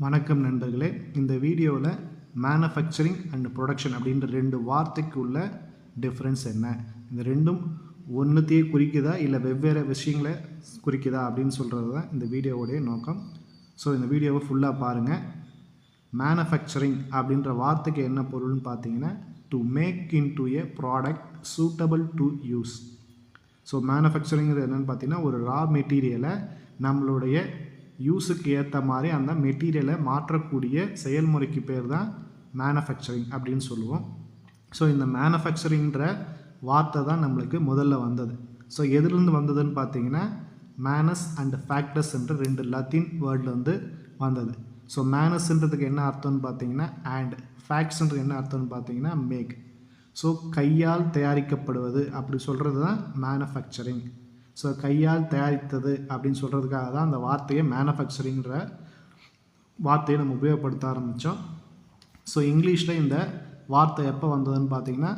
வணக்கம் நண்பர்களே. இந்த வீடியோவில் மேனுஃபேக்சரிங் அண்ட் ப்ரொடக்ஷன் அப்படின்ற ரெண்டு வார்த்தைக்கு உள்ள டிஃப்ரென்ஸ் என்ன, இந்த ரெண்டும் ஒன்றுத்தையே குறிக்குதா இல்லை வெவ்வேறு விஷயங்களை குறிக்குதா அப்படின்னு சொல்கிறது தான் இந்த வீடியோவுடைய நோக்கம். ஸோ இந்த வீடியோவை ஃபுல்லாக பாருங்கள். மேனுஃபேக்சரிங் அப்படின்ற வார்த்தைக்கு என்ன பொருள்னு பார்த்தீங்கன்னா, to make into a product suitable to use. So மேனுஃபேக்சரிங்கிறது என்னென்னு பார்த்தீங்கன்னா, ஒரு ரா மெட்டீரியலை நம்மளுடைய யூஸுக்கு ஏற்ற மாதிரி அந்த மெட்டீரியலை மாற்றக்கூடிய செயல்முறைக்கு பேர் தான் மேனுஃபேக்சரிங் அப்படின்னு சொல்லுவோம். ஸோ இந்த மேனுஃபேக்சரிங்கிற வார்த்தை தான் நம்மளுக்கு முதல்ல வந்தது. ஸோ எதுலேருந்து வந்ததுன்னு பார்த்தீங்கன்னா, மேனஸ் அண்ட் ஃபேக்டஸ் என்ற ரெண்டு லத்தீன் வேர்ட்லேருந்து வந்தது. ஸோ மேனஸ்ன்றதுக்கு என்ன அர்த்தம்னு பார்த்தீங்கன்னா அண்ட், ஃபேக்ட்ஸ்ன்றது என்ன அர்த்தம்னு பார்த்தீங்கன்னா மேக். ஸோ கையால் தயாரிக்கப்படுவது அப்படி சொல்கிறது தான் மேனுஃபேக்சரிங். ஸோ கையால் தயாரித்தது அப்படின்னு சொல்கிறதுக்காக தான் அந்த வார்த்தையை மேனுஃபேக்சரிங்கிற வார்த்தையை நம்ம உபயோகப்படுத்த ஆரம்பித்தோம். ஸோ இங்கிலீஷில் இந்த வார்த்தை எப்போ வந்ததுன்னு பார்த்தீங்கன்னா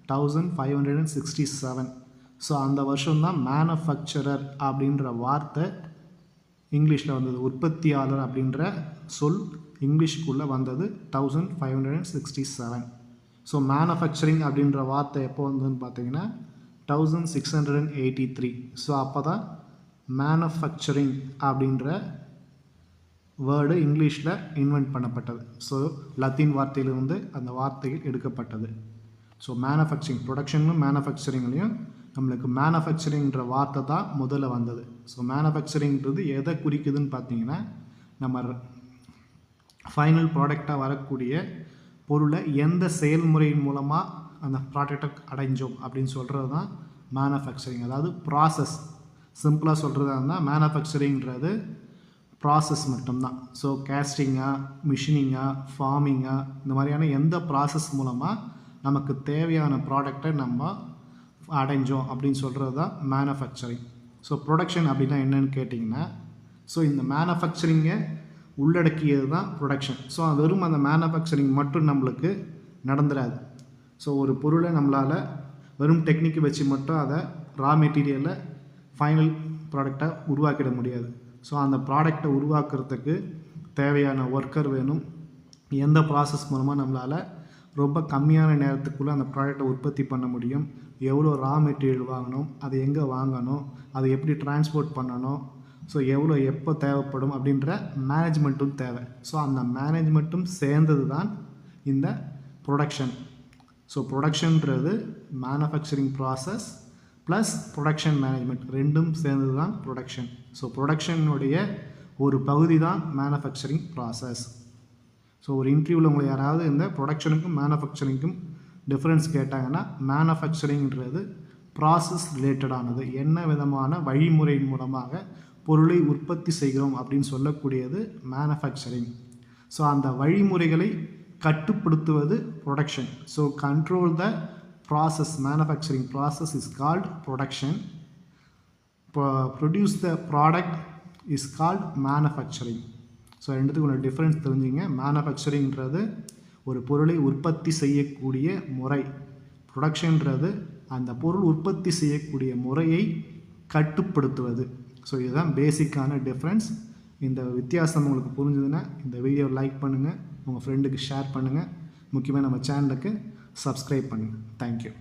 1567. ஸோ அந்த வருஷம்தான் மேனுஃபேக்சரர் அப்படின்ற வார்த்தை இங்கிலீஷில் வந்தது. உற்பத்தியாளர் அப்படின்ற சொல் இங்கிலீஷுக்குள்ளே வந்தது 1567. ஸோ மேனுஃபேக்சரிங் அப்படின்ற வார்த்தை எப்போ வந்ததுன்னு பார்த்தீங்கன்னா 1683. ஸோ அப்போ தான் மேனுஃபேக்சரிங் அப்படின்ற வேர்டு இங்கிலீஷில் இன்வென்ட் பண்ணப்பட்டது. ஸோ லத்தீன் வார்த்தையிலிருந்து அந்த வார்த்தைகள் எடுக்கப்பட்டது. ஸோ மேனுஃபேக்சரிங், ப்ரொடக்ஷன்லையும் மேனுஃபேக்சரிங்லேயும் நம்மளுக்கு மேனுஃபேக்சரிங்கிற வார்த்தை தான் முதல்ல வந்தது. ஸோ மேனுஃபேக்சரிங்கிறது எதை குறிக்குதுன்னு பார்த்தீங்கன்னா, நம்ம ஃபைனல் ப்ராடக்டாக வரக்கூடிய பொருளை எந்த செயல்முறையின் மூலமாக அந்த ப்ராடக்டை அடைஞ்சோம் அப்படின்னு சொல்கிறது தான் மேனுஃபேக்சரிங். அதாவது ப்ராசஸ், சிம்பிளாக சொல்கிறதா இருந்தால் மேனுஃபேக்சரிங்கிறது ப்ராசஸ் மட்டும்தான். ஸோ கேஸ்டிங்காக, மிஷினிங்காக, ஃபார்மிங்காக, இந்த மாதிரியான எந்த ப்ராசஸ் மூலமாக நமக்கு தேவையான ப்ராடக்டை நம்ம அடைஞ்சோம் அப்படின்னு சொல்கிறது தான் மேனுஃபேக்சரிங். ஸோ ப்ரொடக்ஷன் அப்படின்னா என்னன்னு கேட்டிங்கன்னா, ஸோ இந்த மேனுஃபேக்சரிங்கை உள்ளடக்கியது தான் ப்ரொடக்ஷன். ஸோ வெறும் அந்த மேனுஃபேக்சரிங் மட்டும் நம்மளுக்கு நடந்துடாது. ஸோ ஒரு பொருளை நம்மளால் வெறும் டெக்னிக்கை வச்சு மட்டும் அதை ரா மெட்டீரியலை ஃபைனல் ப்ராடக்டாக உருவாக்கிட முடியாது. ஸோ அந்த ப்ராடக்டை உருவாக்குறதுக்கு தேவையான ஒர்க்கர் வேணும். எந்த ப்ராசஸ் மூலமாக நம்மளால் ரொம்ப கம்மியான நேரத்துக்குள்ளே அந்த ப்ராடக்டை உற்பத்தி பண்ண முடியும், எவ்வளோ ரா மெட்டீரியல் வாங்கணும், அதை எங்கே வாங்கணும், அதை எப்படி டிரான்ஸ்போர்ட் பண்ணணும், ஸோ எவ்வளோ எப்போ தேவைப்படும் அப்படின்ற மேனேஜ்மெண்ட்டும் தேவை. ஸோ அந்த மேனேஜ்மெண்ட்டும் சேர்ந்தது தான் இந்த ப்ரொடக்ஷன். ஸோ ப்ரொடக்ஷன்றது manufacturing process plus production management ரெண்டும் சேர்ந்தது தான் ப்ரொடக்ஷன். ஸோ ப்ரொடக்ஷனுடைய ஒரு பகுதி தான் மேனுஃபேக்சரிங் ப்ராசஸ். ஸோ ஒரு இன்டர்வியூவில் உங்களை யாராவது இந்த ப்ரொடக்ஷனுக்கும் மேனுஃபேக்சரிங்க்கும் டிஃப்ரென்ஸ் கேட்டாங்கன்னா, மேனுஃபேக்சரிங்கிறது ப்ராசஸ் ரிலேட்டடானது, என்ன விதமான வழிமுறையின் மூலமாக பொருளை உற்பத்தி செய்கிறோம் அப்படின்னு சொல்லக்கூடியது மேனுஃபேக்சரிங். ஸோ அந்த வழிமுறைகளை கட்டுப்படுத்துவது production. So control the process, manufacturing process is called production. Produce the product is called manufacturing. So ரெண்டுத்துக்கு உள்ள டிஃப்ரென்ஸ் தெரிஞ்சுங்க. மேனுஃபேக்சரிங்கிறது ஒரு பொருளை உற்பத்தி செய்யக்கூடிய முறை, ப்ரொடக்ஷன்றது அந்த பொருள் உற்பத்தி செய்யக்கூடிய முறையை கட்டுப்படுத்துவது. ஸோ இதுதான் பேசிக்கான டிஃப்ரென்ஸ். இந்த வித்தியாசம் உங்களுக்கு புரிஞ்சுதுன்னா இந்த வீடியோவை லைக் பண்ணுங்கள், உங்கள் ஃப்ரெண்டுக்கு ஷேர் பண்ணுங்கள், முக்கியமாக நம்ம சேனலுக்கு சப்ஸ்கிரைப் பண்ணுங்கள். தேங்க்யூ.